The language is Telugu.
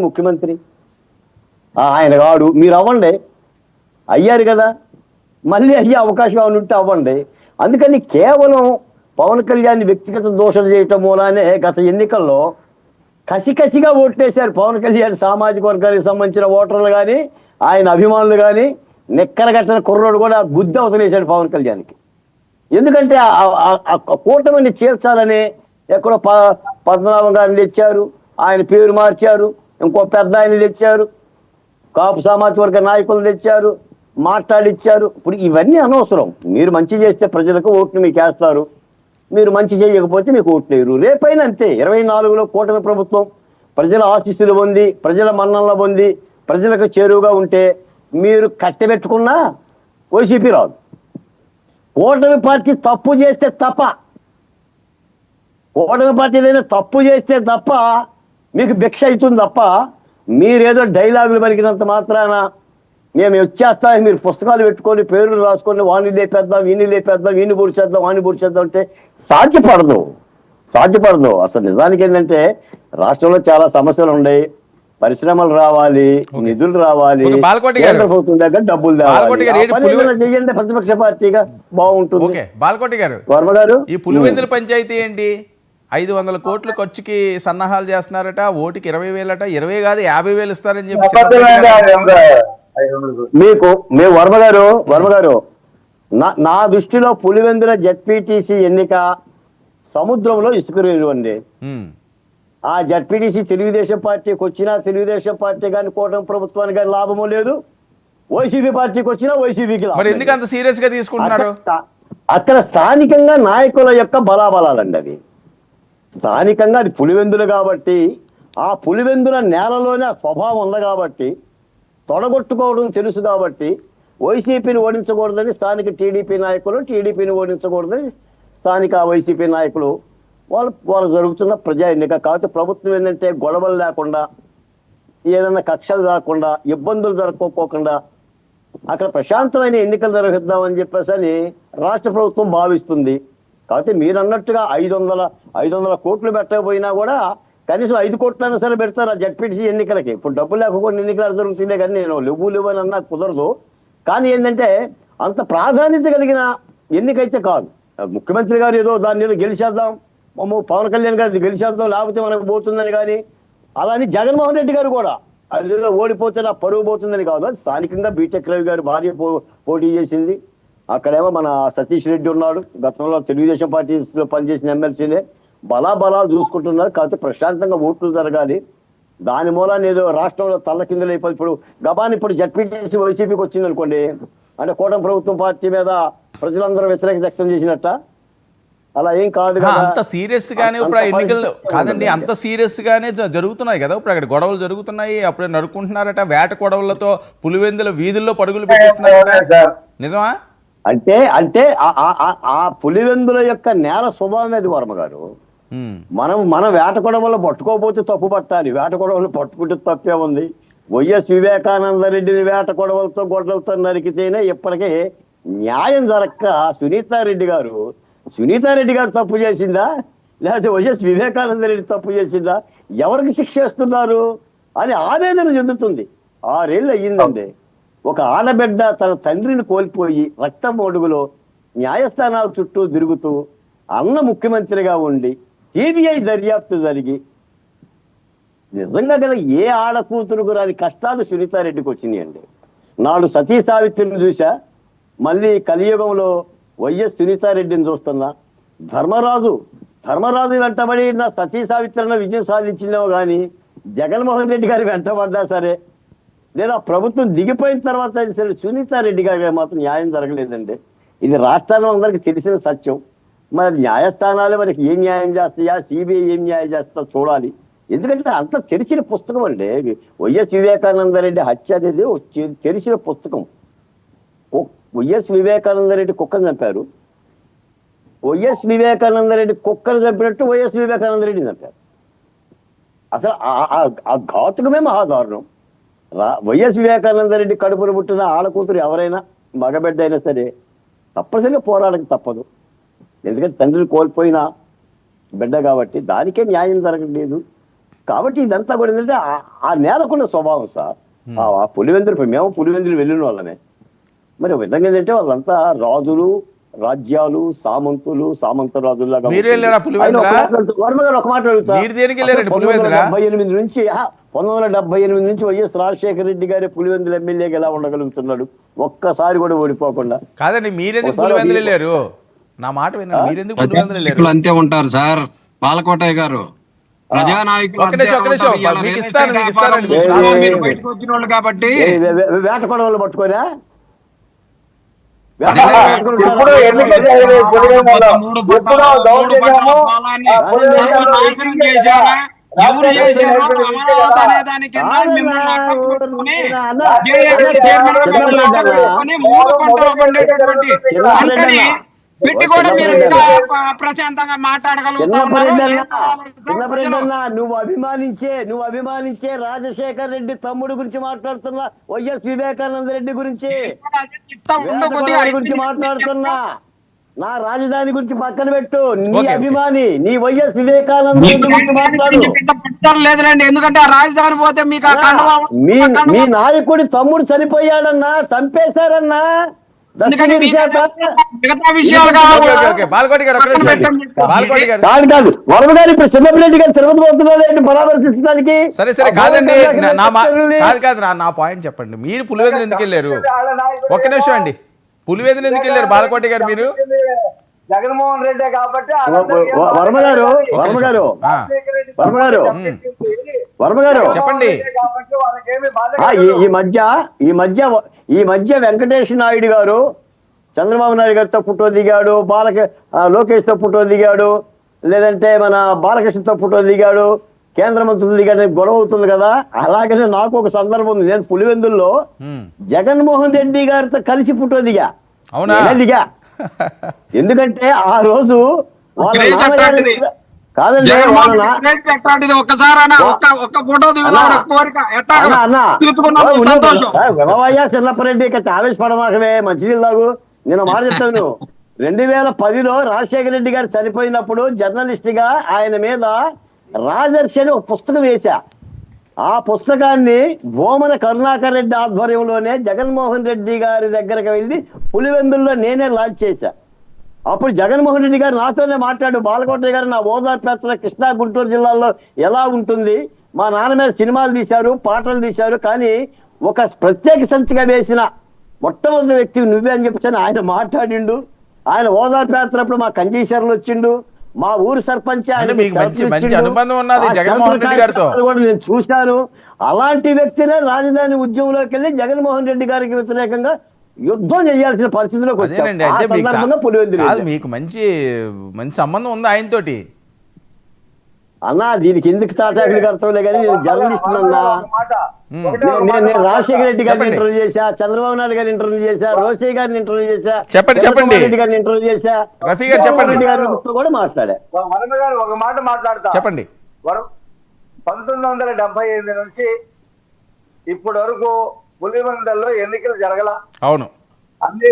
ముఖ్యమంత్రి ఆయన కాడు, మీరు అవ్వండి, అయ్యారు కదా, మళ్ళీ అయ్యే అవకాశం ఏమైనా ఉంటే అవ్వండి. అందుకని కేవలం పవన్ కళ్యాణ్ వ్యక్తిగత దోషం చేయటం మూలానే గత ఎన్నికల్లో కసికసిగా ఓట్లేశారు పవన్ కళ్యాణ్ సామాజిక వర్గానికి సంబంధించిన ఓటర్లు కానీ ఆయన అభిమానులు కానీ. నెక్కర కట్టిన కుర్రోడు కూడా గుద్ద అవతలేశాడు పవన్ కళ్యాణ్కి. ఎందుకంటే ఆ కూటమిని చేర్చాలని ఎక్కడో పద్మనాభం గారిని తెచ్చారు, ఆయన పేరు మార్చారు, ఇంకో పెద్ద ఆయన తెచ్చారు, కాపు సామాజిక వర్గ నాయకులు తెచ్చారు, మాట్లాడిచ్చారు. ఇప్పుడు ఇవన్నీ అనవసరం. మీరు మంచి చేస్తే ప్రజలకు ఓట్లు మీకు వేస్తారు, మీరు మంచి చేయకపోతే మీకు ఓట్లు వేయరు. రేపైనా అంతే. 24లో కూటమి ప్రభుత్వం ప్రజల ఆశీస్సులు పొంది, ప్రజల మన్ననలు పొంది, ప్రజలకు చేరువుగా ఉంటే మీరు కట్టబెట్టుకున్నా వైసీపీ రాదు. కూటమి పార్టీ తప్పు చేస్తే తప్ప, కూటమి పార్టీ ఏదైనా తప్పు చేస్తే తప్ప మీకు భిక్ష అవుతుంది తప్ప, మీరేదో డైలాగులు పలికినంత మాత్రాన మేము వచ్చేస్తాం, మీరు పుస్తకాలు పెట్టుకొని పేర్లు రాసుకొని వాణ్ణి లేపేద్దాం, వీణ్ణి లేపేద్దాం, వీణ్ణి పొడిచేద్దాం, వాణ్ణి పొడిచేద్దాం అంటే సాధ్యపడదు. అసలు నిజానికి ఏంటంటే రాష్ట్రంలో చాలా సమస్యలు ఉన్నాయి. పరిశ్రమలు రావాలి, నిధులు రావాలి, కేంద్ర ప్రభుత్వం దగ్గర డబ్బులు చేయండి, ప్రతిపక్ష పార్టీగా బాగుంటుంది. బాలకోటి గారు, వర్మ గారు, ఈ పులివెందుల పంచాయతీ ఏంటి? 500 కోట్ల ఖర్చుకి సన్నాహాలు చేస్తున్నారట, ఓటుకి 20,000 అట. 20 కాదు 50,000 ఇస్తారని చెప్పి మేము వర్మ గారు నా దృష్టిలో పులివెందుల జెడ్పీటీసీ ఎన్నిక సముద్రంలో ఇసుక రేలు అండి. ఆ జెడ్పీటీసీ తెలుగుదేశం పార్టీకి వచ్చినా తెలుగుదేశం పార్టీ కానీ కూటమి ప్రభుత్వానికి కానీ లాభము లేదు, వైసీపీ పార్టీకి వచ్చినా వైసీపీకి లాభం. ఎందుకు అంత సీరియస్ గా తీసుకుంటున్నారు? అక్కడ స్థానికంగా నాయకుల యొక్క బలాబలాలండి అవి. స్థానికంగా అది పులివెందులు కాబట్టి, ఆ పులివెందుల నేలలోనే ఆ స్వభావం ఉంది కాబట్టి, తొడగొట్టుకోవడం తెలుసు కాబట్టి వైసీపీని ఓడించకూడదని స్థానిక టీడీపీ నాయకులు, టీడీపీని ఓడించకూడదని స్థానిక వైసీపీ నాయకులు వాళ్ళు జరుగుతున్న ప్రజా ఎన్నిక. కాబట్టి ప్రభుత్వం ఏంటంటే గొడవలు లేకుండా, ఏదైనా కక్షలు రాకుండా, ఇబ్బందులు జరగకోకుండా అక్కడ ప్రశాంతమైన ఎన్నికలు నిర్వహిద్దామని చెప్పేసి అని రాష్ట్ర ప్రభుత్వం భావిస్తుంది. కాబట్టి మీరు అన్నట్టుగా 500 కోట్లు పెట్టకపోయినా కూడా కనీసం 5 కోట్లైనా సరే పెడతారు ఆ జెడ్పీటీసీ ఎన్నికలకి. ఇప్పుడు డబ్బులు లేకపోతే ఎన్నికలు జరుగుతుండే కానీ నేను లేవు అని అన్నా కుదరదు. కానీ ఏంటంటే అంత ప్రాధాన్యత కలిగిన ఎన్నికైతే కాదు. ముఖ్యమంత్రి గారు ఏదో దాన్ని ఏదో గెలిచేద్దాం, పవన్ కళ్యాణ్ గారు గెలిచేద్దాం లేకపోతే మనకు పోతుందని కానీ, అలాని జగన్మోహన్ రెడ్డి గారు కూడా అదేదో ఓడిపోతే నా పరువు పోతుందని కాదు. అది స్థానికంగా బీటెక్ రవి గారు భార్య పోటీ చేసింది. అక్కడేమో మన సతీష్ రెడ్డి ఉన్నాడు, గతంలో తెలుగుదేశం పార్టీలో పనిచేసిన ఎమ్మెల్సీనే. బలాలు చూసుకుంటున్నారు. కాబట్టి ప్రశాంతంగా ఓట్లు జరగాలి. దాని మూలాన్ని ఏదో రాష్ట్రంలో తల్లకిందులు అయిపోయి ఇప్పుడు గబాన్ ఇప్పుడు జడ్పీటీసీ వైసీపీకి వచ్చింది అనుకోండి, అంటే కూటమి ప్రభుత్వం పార్టీ మీద ప్రజలందరూ వ్యతిరేకత వ్యక్తం చేసినట్ట. అలా ఏం కాదు కదా. అంత సీరియస్ గానే ఇప్పుడు ఎన్నికలు కాదండి, అంత సీరియస్ గానే జరుగుతున్నాయి కదా. ఇప్పుడు అక్కడ గొడవలు జరుగుతున్నాయి, అప్పుడే నడుకుంటున్నారట. వేట గొడవలతో పులివెందుల వీధుల్లో పరుగులు పెట్టిస్తున్నారట. నిజమా? అంటే ఆ పులివెందుల యొక్క నేల స్వభావం అది వర్మ గారు. మనం వేట గొడవలు పట్టుకోకపోతే తప్పు పట్టాలి, వేట గొడవలు పట్టుకుంటే తప్పే ఉంది. వైఎస్ వివేకానంద రెడ్డిని వేట గొడవలతో నరికితేనే ఇప్పటికే న్యాయం జరక్క సునీతారెడ్డి గారు తప్పు చేసిందా, లేకపోతే వైఎస్ వివేకానంద రెడ్డి తప్పు చేసిందా, ఎవరికి శిక్ష ఇస్తున్నారు అని ఆవేదన చెందుతుంది. 6 ఏళ్ళు అయ్యిందండి. ఒక ఆడబిడ్డ తన తండ్రిని కోల్పోయి రక్తం అడుగులో న్యాయస్థానాల చుట్టూ తిరుగుతూ అన్న ముఖ్యమంత్రిగా ఉండి సిబిఐ దర్యాప్తు జరిగి నిజంగా కదా ఏ ఆడకూతురుకు రాని కష్టాలు సునీతారెడ్డికి వచ్చినాయండి. నాడు సతీ సావిత్రిని చూసా, మళ్ళీ కలియుగంలో వైఎస్ సునీతారెడ్డిని చూస్తున్నా. ధర్మరాజు వెంటబడి నా సతీ సావిత్రిని విజయం సాధించిందేమో కానీ జగన్మోహన్ రెడ్డి గారి వెంటబడ్డా సరే, లేదా ప్రభుత్వం దిగిపోయిన తర్వాత సరే సునీతారెడ్డి గారికి మాత్రం న్యాయం జరగలేదండి. ఇది రాష్ట్రాల్లో అందరికీ తెలిసిన సత్యం. మరి న్యాయస్థానాలు మనకి ఏం న్యాయం చేస్తాయా, సిబిఐ ఏం న్యాయం చేస్తా చూడాలి. ఎందుకంటే అంత తెరిచిన పుస్తకం అండి. వైఎస్ వివేకానంద రెడ్డి హత్య అనేది తెరిచిన పుస్తకం. వైఎస్ వివేకానంద రెడ్డి కుక్కను చంపారు, వైఎస్ వివేకానంద రెడ్డి కుక్కను చంపినట్టు వైఎస్ వివేకానంద రెడ్డిని చంపారు. అసలు ఆ ఘాతుకమే మహాదారుణం. వైఎస్ వివేకానంద రెడ్డి కడుపును పుట్టిన ఆడకూతురు ఎవరైనా మగబిడ్డ అయినా సరే తప్పనిసరిగా పోరాడక తప్పదు. ఎందుకంటే తండ్రిని కోల్పోయిన బిడ్డ కాబట్టి దానికే న్యాయం జరగలేదు. కాబట్టి ఇదంతా కూడా ఏంటంటే ఆ నేలకున్న స్వభావం సార్. ఆ పులివెందులు మేము పులివెందులు వెళ్ళిన వాళ్ళమే. మరి ఒక విధంగా ఏంటంటే వాళ్ళంతా రాజులు, రాజ్యాలు, సామంతులు, సామంత రాజుల్లాగా. మీరు వెళ్ళారా పులివెందుల? వర్మ గారు ఒక మాట అడుగుతా, మీరు దేనికి వెళ్ళారండి పులివెందుల? 1978 నుంచి వైఎస్ రాజశేఖర రెడ్డి గారి పులివెందుల ఎమ్మెల్యేగా ఎలా ఉండగలుగుతున్నాడు ఒక్కసారి కూడా ఓడిపోకుండా? కాదండి, మీరెందుకు పులివెందులు వెళ్ళారు? నా మాట వినండి, మీరెందుకు పులివెందులు వెళ్ళారు? అంతే ఉంటారు సార్ బాలకోటయ్య గారు. ప్రజానాయకులు మీకు ఇస్తాను బయటకు వచ్చిన వాళ్ళు కాబట్టి వేట కొడవలు పట్టుకోరా? ఇప్పుడు ఎన్నికలు జరిగాయి పులివెందులలో. ఇప్పుడు నాశనం చేశారా? ఎవరు చేశారో అమరావతి అనే దాని కింద మిమ్మల్ని అడ్డుపెట్టుకుని మూడు పంటలు పండేటటువంటి పంటని పెట్టి కూడా మీరు ప్రశాంతంగా మాట్లాడగలుగుతున్నారు. నువ్వు అభిమానించే రాజశేఖర్ రెడ్డి తమ్ముడు గురించి మాట్లాడుతున్నా, వైఎస్ వివేకానంద రెడ్డి గురించి మాట్లాడుతున్నా. నా రాజధాని గురించి పక్కన పెట్టు. నీ అభిమాని, నీ వైఎస్ వివేకానంద రెడ్డి గురించి మాట్లాడు. లేదులేండి, ఎందుకంటే ఆ రాజధాని పోతే మీకు మీ నాయకుడి తమ్ముడు చనిపోయాడన్నా, చంపేశారన్నా. మిగతా విషయాలు కాదు, వరమ గారు ఇప్పుడు సింహరెడ్డి గారు తిరుపతి పోతున్నాడు పరామర్శించడానికి. సరే సరే, కాదండి, నా పాయింట్ చెప్పండి. మీరు పులివెందులు ఎందుకు వెళ్ళారు? ఒక్క నిమిషం అండి, పులివెందులు ఎందుకు వెళ్ళారు బాలకోటి గారు మీరు? జగన్మోహన్ రెడ్డి కాబట్టి వర్మ గారు చెప్పండి. ఈ మధ్య వెంకటేష్ నాయుడు గారు చంద్రబాబు నాయుడు గారితో ఫోటో దిగాడు, లోకేష్ తో ఫోటో దిగాడు, లేదంటే మన బాలకృష్ణతో ఫోటో దిగాడు, కేంద్ర మంత్రులు దిగాడు, గొడవ అవుతుంది కదా. అలాగనే నాకు ఒక సందర్భం ఉంది. నేను పులివెందుల్లో జగన్మోహన్ రెడ్డి గారితో కలిసి ఫోటో దిగా. దిగా ఎందుకంటే ఆ రోజు కాదండి, చిన్నప్పరెడ్డి ఇక ఆవేశపడమాకమే, మంచినీళ్ళు తాగు. నేను మాట చెప్తాను. 2010లో రాజశేఖర రెడ్డి గారు చనిపోయినప్పుడు జర్నలిస్ట్ గా ఆయన మీద రాజర్షి అని ఒక పుస్తకం వేశా. ఆ పుస్తకాన్ని భూమన కరుణాకర్ రెడ్డి ఆధ్వర్యంలోనే జగన్మోహన్ రెడ్డి గారి దగ్గరకు వెళ్ళి పులివెందుల్లో నేనే లాంచ్ చేశా. అప్పుడు జగన్మోహన్ రెడ్డి గారు నాతోనే మాట్లాడు, బాలకోటయ్య గారు నా ఓదార్పేత్ర కృష్ణా గుంటూరు జిల్లాల్లో ఎలా ఉంటుంది, మా నాన్న మీద సినిమాలు తీశారు, పాటలు తీశారు, కానీ ఒక ప్రత్యేక సంచిక వేసిన మొట్టమొదటి వ్యక్తి నువ్వే అని చెప్పని ఆయన మాట్లాడిండు. ఆయన ఓదార్పేత్రప్పుడు మా కంజీశ్వరులు వచ్చిండు, మా ఊరు సర్పంచ్ ఆయన కూడా నేను చూశాను. అలాంటి వ్యక్తినే రాజధాని ఉద్యమంలోకి వెళ్ళి జగన్మోహన్ రెడ్డి గారికి వ్యతిరేకంగా యుద్ధం చేయాల్సిన పరిస్థితిలోకి వచ్చాను. పులివెందులు మీకు మంచి సంబంధం ఉంది ఆయనతోటి అన్నా. దీనికి ఎందుకు తాటాకులు కడతావులే కానీ నేను జర్నలిస్ట్ అన్నా. నేను రాజశేఖర రెడ్డి గారిని ఇంటర్వ్యూ చేశా, చంద్రబాబు నాయుడు గారిని ఇంటర్వ్యూ చేశా, రోషయ్య గారిని ఇంటర్వ్యూ చేశా, రెడ్డి గారిని ఇంటర్వ్యూ చేశా, రెడ్డి గారితో కూడా మాట్లాడా. ఒక మాట మాట్లాడతా చెప్పండి. 1978 నుంచి ఇప్పటి వరకు పులివెందుల్లో ఎన్నికలు జరగల. అవును, అన్ని